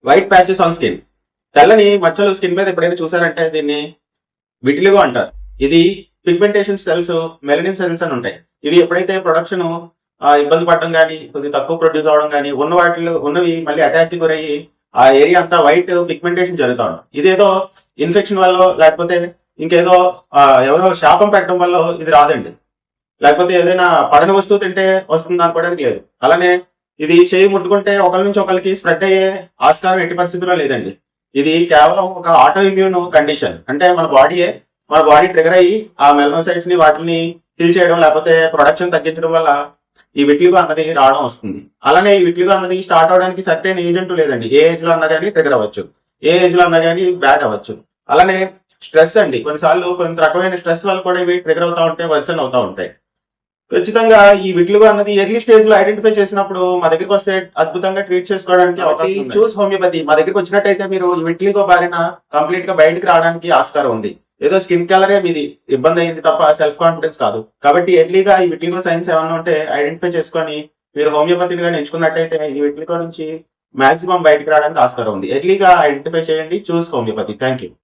White patches on skin. తెల్లని మచ్చలు skin మీద ఎప్పుడైనా చూసారంటే దీన్ని విటిలిగో అంటారు. ఇది పిగ్మెంటేషన్ సెల్స్, మెలనిన్ సెల్స్ అని ఉంటాయి. ఇవి ఎప్పుడైతే ప్రొడక్షన్ ఇబ్బంది పడడం కానీ, కొద్దిగా తక్కువ ప్రొడ్యూస్ అవడం కానీ, ఉన్నవి మళ్ళీ అటాక్ కి గురయ్యి ఆ ఏరియా అంతా వైట్ పిగ్మెంటేషన్ జరుగుతూ ఉంటుంది. ఇదేదో ఇన్ఫెక్షన్ వల్ల లేకపోతే ఇంకేదో ఎవరో శాపం పెట్టడం వల్ల ఇది రాదండి. లేకపోతే ఏదైనా పడని వస్తువు తింటే వస్తుంది అనుకోవడానికి లేదు. అలానే ఇది చేయి ముట్టుకుంటే ఒకరి నుంచి ఒకరికి స్ప్రెడ్ అయ్యే ఆస్కారం ఎట్టి పరిస్థితుల్లో లేదండి. ఇది కేవలం ఒక ఆటో ఇమ్యూన్ కండిషన్. అంటే మన బాడీ ట్రిగర్ అయ్యి ఆ మెలనోసైట్స్ ని వాటిని కిల్ చేయడం లేకపోతే ప్రొడక్షన్ తగ్గించడం వల్ల ఈ విటిలిగో అన్నది రావడం వస్తుంది. అలానే ఈ విటిలిగో అన్నది స్టార్ట్ అవడానికి సర్టెన్ ఏజ్ అంటూ లేదండి. ఏ ఏజ్ లో అన్నా కానీ ట్రిగర్ అవ్వచ్చు, ఏ ఏజ్ లో అన్నా కానీ బ్యాడ్ అవ్వచ్చు. అలానే స్ట్రెస్ అండి, కొన్నిసార్లు కొంత రకమైన స్ట్రెస్ వల్ల కూడా ఇవి ట్రిగర్ అవుతా ఉంటాయి, వర్సన్ అవుతా ఉంటాయి. ఖచ్చితంగా ఈ విటిలిగో అన్నది ఎర్లీ స్టేజ్ లో ఐడెంటిఫై చేసినప్పుడు మా దగ్గరికి వస్తే అద్భుతంగా ట్రీట్ చేసుకోవడానికి అవకాశం ఉంది. చూస్ హోమియోపతి మా దగ్గరికి వచ్చినట్టయితే మీరు ఈ విటిలిగో బారిన కంప్లీట్ గా బయటకు రావడానికి ఆస్కారం ఉంది. ఏదో స్కిన్ కలరే మీది ఇబ్బంది అయింది తప్ప సెల్ఫ్ కాన్ఫిడెన్స్ కాదు. కాబట్టి ఎర్లీగా ఈ విటిలిగో సైన్స్ ఏమన్నా ఉంటే ఐడెంటిఫై చేసుకొని మీరు హోమియోపతిని కానీ ఎంచుకున్నట్టయితే ఈ విటిలిగో నుంచి మాక్సిమం బయటకు రావడానికి ఆస్కారం ఉంది. ఎర్లీగా ఐడెంటిఫై చేయండి. చూస్ హోమియోపతి. Thank you.